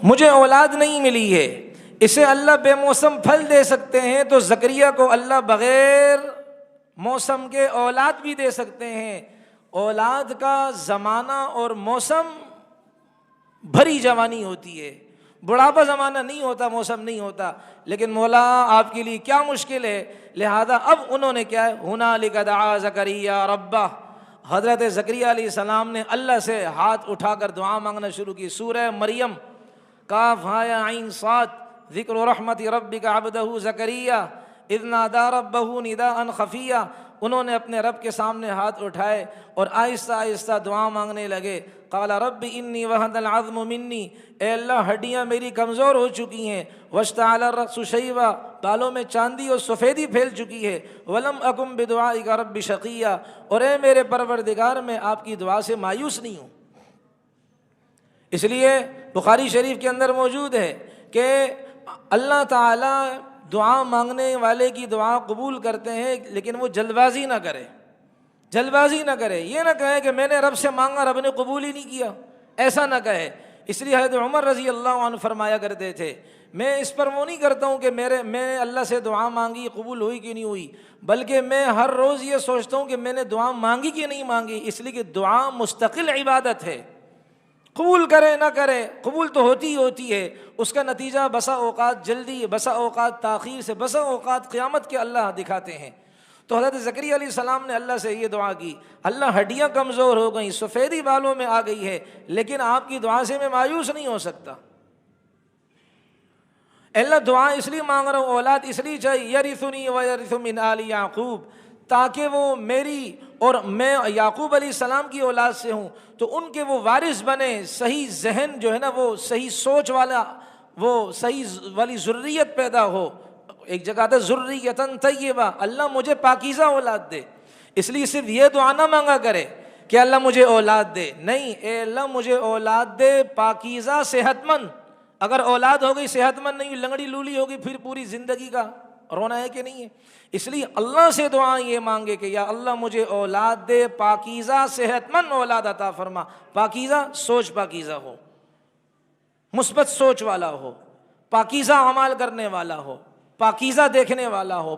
مجھے اولاد نہیں ملی ہے، اسے اللہ بے موسم پھل دے سکتے ہیں، تو زکریہ کو اللہ بغیر موسم کے اولاد بھی دے سکتے ہیں۔ اولاد کا زمانہ اور موسم بھری جوانی ہوتی ہے، بڑھاپا زمانہ نہیں ہوتا، موسم نہیں ہوتا، لیکن مولا آپ کے لیے کیا مشکل ہے، لہذا اب انہوں نے کیا ہے، ہنالک دعا زکریا ربہ، حضرت زکریہ علیہ السلام نے اللہ سے ہاتھ اٹھا کر دعا مانگنا شروع کی۔ سورہ مریم کاف ہا یا عین صاد، ذکر رحمت ربک عبدہ زکریا اذ نادى ربہ نداء خفیہ، انہوں نے اپنے رب کے سامنے ہاتھ اٹھائے اور آہستہ آہستہ دعا مانگنے لگے۔ قال رب انی وہن العظم منی، اے اللہ ہڈیاں میری کمزور ہو چکی ہیں، واشتعل الرأس شیبا، بالوں میں چاندی اور سفیدی پھیل چکی ہے، ولم اکن بدعائک رب شقیا، اور اے میرے پروردگار میں آپ کی دعا سے مایوس نہیں ہوں۔ اس لیے بخاری شریف کے اندر موجود ہے کہ اللہ تعالیٰ دعا مانگنے والے کی دعا قبول کرتے ہیں، لیکن وہ جلد بازی نہ کرے، جلد بازی نہ کرے، یہ نہ کہے کہ میں نے رب سے مانگا رب نے قبول ہی نہیں کیا، ایسا نہ کہے۔ اس لیے حضرت عمر رضی اللہ عنہ فرمایا کرتے تھے، میں اس پر وہ نہیں کرتا ہوں کہ میں اللہ سے دعا مانگی قبول ہوئی کہ نہیں ہوئی، بلکہ میں ہر روز یہ سوچتا ہوں کہ میں نے دعا مانگی کہ نہیں مانگی، اس لیے کہ دعا مستقل عبادت ہے، قبول کرے نہ کرے قبول تو ہوتی ہی ہوتی ہے، اس کا نتیجہ بسا اوقات جلدی، بسا اوقات تاخیر سے، بسا اوقات قیامت کے اللہ دکھاتے ہیں۔ تو حضرت زکریا علیہ السلام نے اللہ سے یہ دعا کی، اللہ ہڈیاں کمزور ہو گئیں، سفیدی بالوں میں آ گئی ہے، لیکن آپ کی دعا سے میں مایوس نہیں ہو سکتا۔ اللہ دعا اس لیے مانگ رہا ہوں، اولاد اس لیے چاہیے، یرثنی ویرث من آل یعقوب، تاکہ وہ میری اور میں یعقوب علیہ السلام کی اولاد سے ہوں، تو ان کے وہ وارث بنے، صحیح ذہن جو ہے نا، وہ صحیح سوچ والا، وہ صحیح والی ذریت پیدا ہو۔ ایک جگہ آتا ہے ذریتن طیبہ، اللہ مجھے پاکیزہ اولاد دے۔ اس لیے صرف یہ دعا نہ مانگا کرے کہ اللہ مجھے اولاد دے، نہیں، اے اللہ مجھے اولاد دے پاکیزہ صحت مند۔ اگر اولاد ہو گئی صحت مند نہیں، لنگڑی لولی ہوگی، پھر پوری زندگی کا رونا ہے کہ نہیں ہے؟ اس لیے اللہ سے دعا یہ مانگے کہ یا اللہ مجھے اولاد دے، پاکیزہ صحت مند اولاد عطا فرما، پاکیزہ سوچ پاکیزہ ہو، مثبت سوچ والا ہو، پاکیزہ عمل کرنے والا ہو، پاکیزہ دیکھنے والا ہو،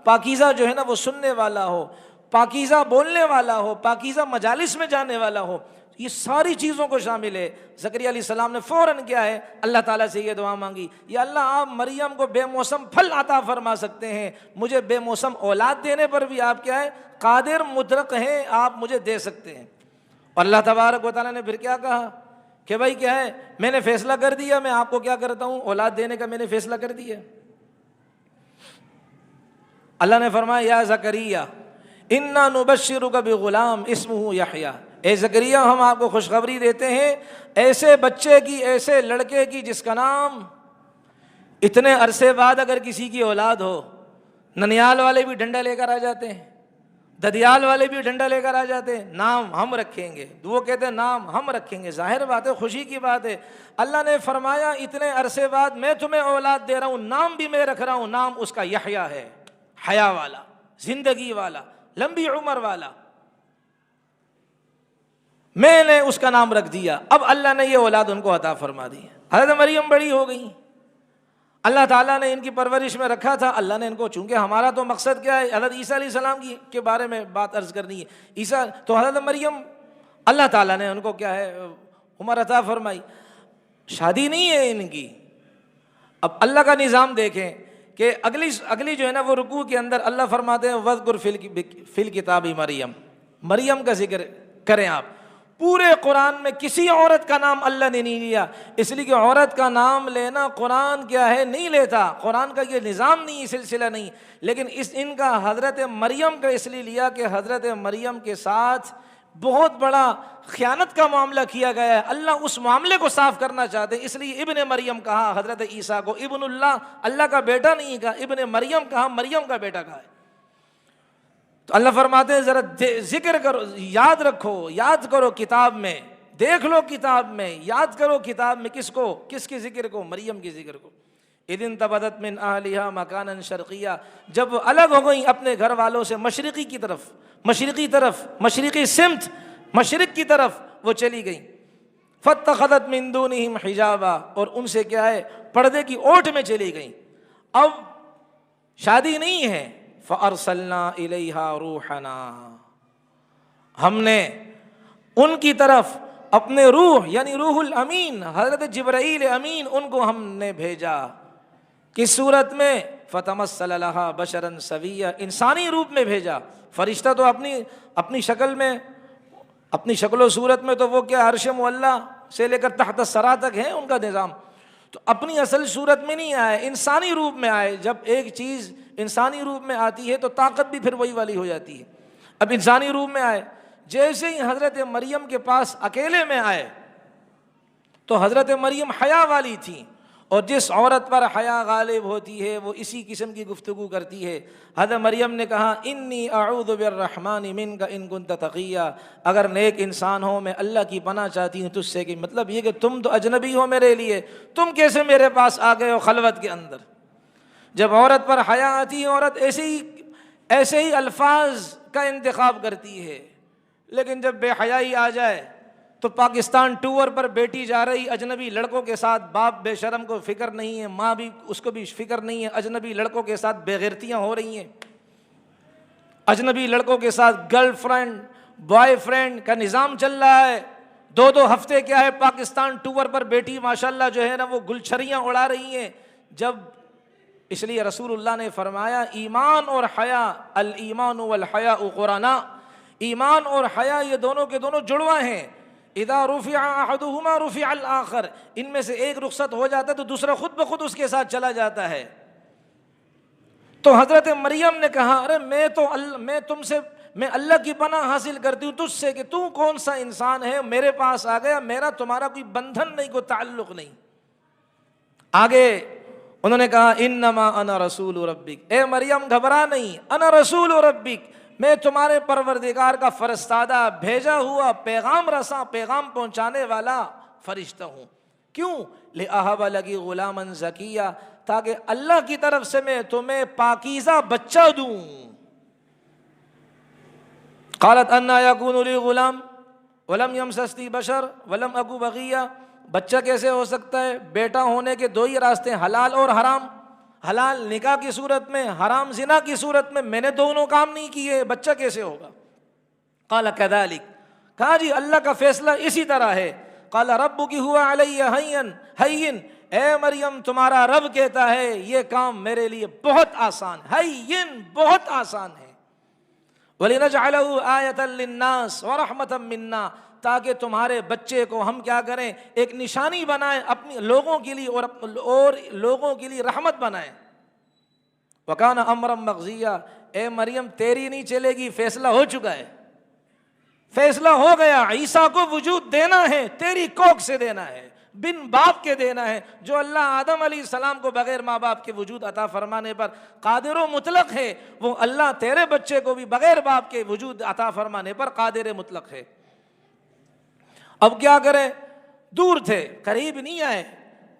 پاکیزہ جو ہے نا وہ سننے والا ہو، پاکیزہ بولنے والا ہو، پاکیزہ مجالس میں جانے والا ہو، یہ ساری چیزوں کو شامل ہے۔ زکریا علیہ السلام نے فوراً کیا ہے، اللہ تعالیٰ سے یہ دعا مانگی، یا اللہ آپ مریم کو بے موسم پھل عطا فرما سکتے ہیں، مجھے بے موسم اولاد دینے پر بھی آپ کیا ہے، قادر مطلق ہیں، آپ مجھے دے سکتے ہیں۔ اور اللہ تبارک و تعالیٰ نے پھر کیا کہا کہ بھائی کیا ہے، میں نے فیصلہ کر دیا، میں آپ کو کیا کرتا ہوں، اولاد دینے کا میں نے فیصلہ کر دیا۔ اللہ نے فرمایا یا زکریا انا نبشرک بغلام اسمہ یحییٰ، اے زکریا ہم آپ کو خوشخبری دیتے ہیں ایسے بچے کی، ایسے لڑکے کی جس کا نام، اتنے عرصے بعد اگر کسی کی اولاد ہو، ننیال والے بھی ڈنڈا لے کر آ جاتے ہیں، ددیال والے بھی ڈنڈا لے کر آ جاتے ہیں، نام ہم رکھیں گے، وہ کہتے ہیں نام ہم رکھیں گے، ظاہر بات ہے خوشی کی بات ہے۔ اللہ نے فرمایا اتنے عرصے بعد میں تمہیں اولاد دے رہا ہوں، نام بھی میں رکھ رہا ہوں، نام اس کا یحییٰ ہے، حیا والا، زندگی والا، لمبی عمر والا، میں نے اس کا نام رکھ دیا۔ اب اللہ نے یہ اولاد ان کو عطا فرما دی۔ حضرت مریم بڑی ہو گئی، اللہ تعالیٰ نے ان کی پرورش میں رکھا تھا، اللہ نے ان کو، چونکہ ہمارا تو مقصد کیا ہے، حضرت عیسیٰ علیہ السلام کے بارے میں بات عرض کرنی ہے۔ عیسیٰ تو حضرت مریم، اللہ تعالیٰ نے ان کو کیا ہے، عمر عطا فرمائی، شادی نہیں ہے ان کی۔ اب اللہ کا نظام دیکھیں کہ اگلی جو ہے نا وہ رکوع کے اندر اللہ فرماتے ہیں وَاذْكُرْ فِي الْكِتَابِ مریم، مریم کا ذکر کریں آپ۔ پورے قرآن میں کسی عورت کا نام اللہ نے نہیں لیا، اس لیے کہ عورت کا نام لینا قرآن کیا ہے نہیں لیتا، قرآن کا یہ نظام نہیں، سلسلہ نہیں، لیکن ان کا حضرت مریم کا اس لیے لیا کہ حضرت مریم کے ساتھ بہت بڑا خیانت کا معاملہ کیا گیا ہے، اللہ اس معاملے کو صاف کرنا چاہتے ہیں، اس لیے ابن مریم کہا حضرت عیسیٰ کو، ابن اللہ، اللہ کا بیٹا نہیں کہا، ابن مریم کہا، مریم کا بیٹا کہا ہے۔ تو اللہ فرماتے ہیں ذرا ذکر کرو، یاد کرو کتاب میں، دیکھ لو کتاب میں، یاد کرو کتاب میں، کس کے ذکر کو، مریم کے ذکر کو۔ اذ انتبذت من اہلہا مکانا شرقیہ، جب وہ الگ ہو گئیں اپنے گھر والوں سے، مشرقی سمت، مشرق کی طرف وہ چلی گئیں۔ فاتخذت من دونہم حجابا، اور ان سے کیا ہے پردے کی اوٹ میں چلی گئیں. اب شادی نہیں ہے. فارسلنا الیہا روحنا، ہم نے ان کی طرف اپنے روح یعنی روح الامین حضرت جبرائیل امین ان کو ہم نے بھیجا. کس صورت میں؟ فتمثل لہا بشرا سویا، انسانی روپ میں بھیجا. فرشتہ تو اپنی شکل میں، اپنی شکل و صورت میں تو وہ کیا عرش معلیٰ سے لے کر تحت الثری تک ہے ان کا نظام، تو اپنی اصل صورت میں نہیں آئے، انسانی روپ میں آئے. جب ایک چیز انسانی روپ میں آتی ہے تو طاقت بھی پھر وہی والی ہو جاتی ہے. اب انسانی روپ میں آئے، جیسے ہی حضرت مریم کے پاس اکیلے میں آئے تو حضرت مریم حیا والی تھیں، اور جس عورت پر حیا غالب ہوتی ہے وہ اسی قسم کی گفتگو کرتی ہے. حضرت مریم نے کہا انی اعوذ بالرحمن منک ان کنت تقیا، اگر نیک انسان ہو میں اللہ کی پناہ چاہتی ہوں تجھ سے. کہ مطلب یہ کہ تم تو اجنبی ہو میرے لیے، تم کیسے میرے پاس آ گئے ہو خلوت کے اندر. جب عورت پر حیا آتی ہے عورت ایسے ہی الفاظ کا انتخاب کرتی ہے، لیکن جب بے حیائی آ جائے تو پاکستان ٹور پر بیٹی جا رہی اجنبی لڑکوں کے ساتھ، باپ بے شرم کو فکر نہیں ہے، ماں بھی اس کو بھی فکر نہیں ہے، اجنبی لڑکوں کے ساتھ بے غیرتیاں ہو رہی ہیں، اجنبی لڑکوں کے ساتھ گرل فرینڈ بوائے فرینڈ کا نظام چل رہا ہے. 2 ہفتے کیا ہے پاکستان ٹور پر بیٹی ماشاءاللہ جو ہے نا وہ گلچھریاں اڑا رہی ہیں. جب اس لیے رسول اللہ نے فرمایا ایمان اور حیا، الایمان والحیاء قرانا، ایمان اور حیا یہ دونوں کے دونوں جڑواں ہیں. اذا رفع احدهما رفع الاخر، ان میں سے ایک رخصت ہو جاتا ہے تو دوسرا خود بخود اس کے ساتھ چلا جاتا ہے. تو حضرت مریم نے کہا ارے میں اللہ کی پناہ حاصل کرتی ہوں تجھ سے کہ تو کون سا انسان ہے میرے پاس آ گیا، میرا تمہارا کوئی بندھن نہیں، کوئی تعلق نہیں. آگے انہوں نے کہا انما انا رسول ربک، اے مریم گھبرا نہیں، انا رسول ربک، میں تمہارے پروردگار کا فرستادہ بھیجا ہوا پیغام رساں، پیغام پہنچانے والا فرشتہ ہوں. کیوں؟ لأہب لکی غلاما زکیہ، تاکہ اللہ کی طرف سے میں تمہیں پاکیزہ بچہ دوں. قالت انا یکون لی غلام ولم یمسسنی بشر ولم اکو بغیہ، بچہ کیسے ہو سکتا ہے؟ بیٹا ہونے کے 2 ہی راستے ہیں، حلال اور حرام. حلال نکاح کی صورت میں، حرام زنا کی صورت میں. میں نے دونوں کام نہیں کیے، بچہ کیسے ہوگا؟ قال کذالک، کہا جی اللہ کا فیصلہ اسی طرح ہے. قال ربک هو علی ہین، اے مریم تمہارا رب کہتا ہے یہ کام میرے لیے بہت آسان، ہین بہت آسان ہے. وَلِنَجْعَلَهُ آیَةً لِلنَّاسِ وَرَحْمَةً مِنَّا، تاکہ تمہارے بچے کو ہم کیا کریں، ایک نشانی بنائیں اپنے لوگوں کے لیے اور لوگوں کے لیے رحمت بنائیں. وَكَانَ أَمْرًا مَقْضِيًّا، اے مریم تیری نہیں چلے گی، فیصلہ ہو چکا ہے، فیصلہ ہو گیا. عیسیٰ کو وجود دینا ہے، تیری کوکھ سے دینا ہے، بن باپ کے دینا ہے. جو اللہ آدم علیہ السلام کو بغیر ماں باپ کے وجود عطا فرمانے پر قادر و مطلق ہے، وہ اللہ تیرے بچے کو بھی بغیر باپ کے وجود عطا فرمانے پر قادر مطلق ہے. اب کیا کریں؟ دور تھے، قریب نہیں آئے.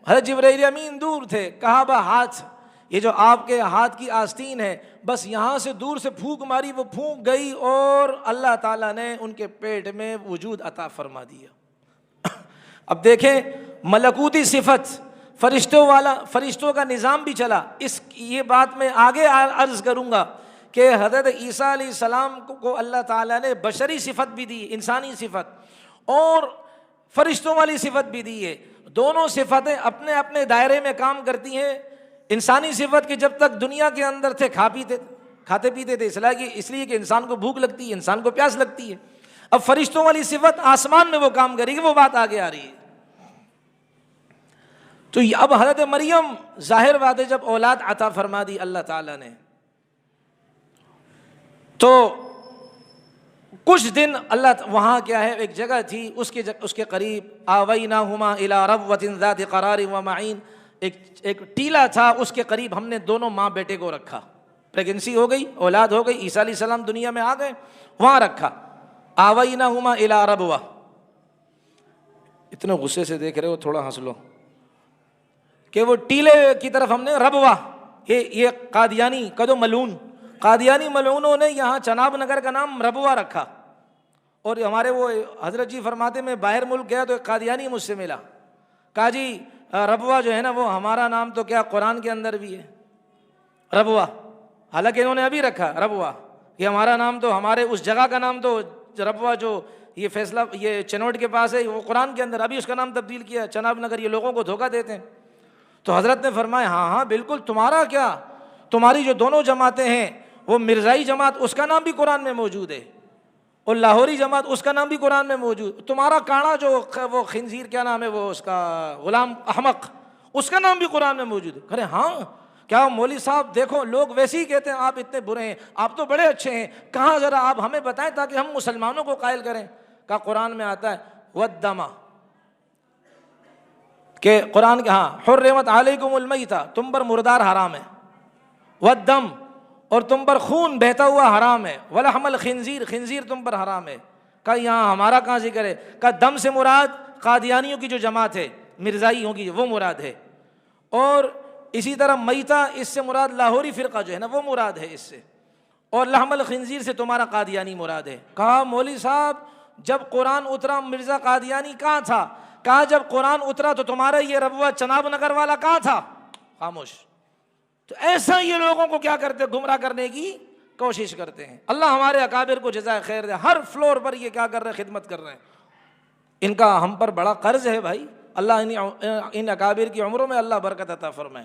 حضرت جبرائیل امین دور تھے. کہا با ہاتھ، یہ جو آپ کے ہاتھ کی آستین ہے، بس یہاں سے دور سے پھونک ماری، وہ پھونک گئی اور اللہ تعالیٰ نے ان کے پیٹ میں وجود عطا فرما دیا. اب دیکھیں ملکوتی صفت، فرشتوں کا نظام بھی چلا. یہ بات میں آگے عرض کروں گا کہ حضرت عیسیٰ علیہ السلام کو اللہ تعالیٰ نے بشری صفت بھی دی، انسانی صفت، اور فرشتوں والی صفت بھی دی ہے. دونوں صفتیں اپنے اپنے دائرے میں کام کرتی ہیں. انسانی صفت کی جب تک دنیا کے اندر تھے کھاتے پیتے تھے، اس لیے کہ انسان کو بھوک لگتی ہے، انسان کو پیاس لگتی ہے. اب فرشتوں والی صفت آسمان میں وہ کام کرے گی، وہ بات آگے آ رہی ہے. تو اب حضرت مریم ظاہر بات ہے جب اولاد عطا فرما دی اللہ تعالیٰ نے، تو کچھ دن اللہ وہاں کیا ہے ایک جگہ تھی اس کے قریب، آویناہما الی ربوۃ ذات قرار و معین، ایک ٹیلا تھا، اس کے قریب ہم نے دونوں ماں بیٹے کو رکھا. پریگنسی ہو گئی، اولاد ہو گئی، عیسیٰ علیہ السلام دنیا میں آ گئے، وہاں رکھا. آویناہما الی ربوۃ. اتنے غصے سے دیکھ رہے ہو، تھوڑا ہنس لو کہ وہ ٹیلے کی طرف ہم نے ربوہ، یہ قادیانی کدو ملعون، قادیانی ملعونوں نے یہاں چناب نگر کا نام ربوہ رکھا. اور ہمارے وہ حضرت جی فرماتے میں باہر ملک گیا تو ایک قادیانی مجھ سے ملا، کہا جی ربوہ جو ہے نا وہ ہمارا نام تو کیا قرآن کے اندر بھی ہے ربوہ، حالانکہ انہوں نے ابھی رکھا ربوہ، یہ ہمارا نام تو ہمارے اس جگہ کا نام تو ربوہ جو یہ فیصلہ یہ چنوٹ کے پاس ہے وہ قرآن کے اندر، ابھی اس کا نام تبدیل کیا چناب نگر، یہ لوگوں کو دھوکہ دیتے ہیں۔ تو حضرت نے فرمایا ہاں ہاں بالکل، تمہارا کیا، تمہاری جو دونوں جماعتیں ہیں وہ مرزائی جماعت اس کا نام بھی قرآن میں موجود ہے اور لاہوری جماعت اس کا نام بھی قرآن میں موجود، تمہارا کاڑا جو وہ خنزیر کیا نام ہے وہ اس کا غلام احمق اس کا نام بھی قرآن میں موجود ہے۔ کہے ہاں کیا مولوی صاحب دیکھو لوگ ویسے ہی کہتے ہیں آپ اتنے برے ہیں، آپ تو بڑے اچھے ہیں، کہاں ذرا آپ ہمیں بتائیں تاکہ ہم مسلمانوں کو قائل کریں۔ کہا قرآن میں آتا ہے والدم، کہ قرآن کے ہاں حرمت علیکم المیتہ، تم پر مردار حرام ہے، والدم اور تم پر خون بہتا ہوا حرام ہے، ولحم الخنزیر، خنزیر تم پر حرام ہے۔ کہا یہاں ہمارا کہاں ذکر ہے؟ کہا دم سے مراد قادیانیوں کی جو جماعت ہے مرزائیوں کی وہ مراد ہے، اور اسی طرح میتہ اس سے مراد لاہوری فرقہ جو ہے نا وہ مراد ہے اس سے، اور لحم الخنزیر سے تمہارا قادیانی مراد ہے۔ کہا مولوی صاحب جب قرآن اترا مرزا قادیانی کہاں تھا؟ کہا جب قرآن اترا تو تمہارا یہ ربوہ چناب نگر والا کہاں تھا؟ خاموش۔ تو ایسا یہ لوگوں کو کیا کرتے، گمراہ کرنے کی کوشش کرتے ہیں۔ اللہ ہمارے اکابر کو جزائے خیر دے، ہر فلور پر یہ کیا کر رہے ہیں، خدمت کر رہے ہیں۔ ان کا ہم پر بڑا قرض ہے بھائی، اللہ ان اکابر کی عمروں میں اللہ برکت عطا فرمائے۔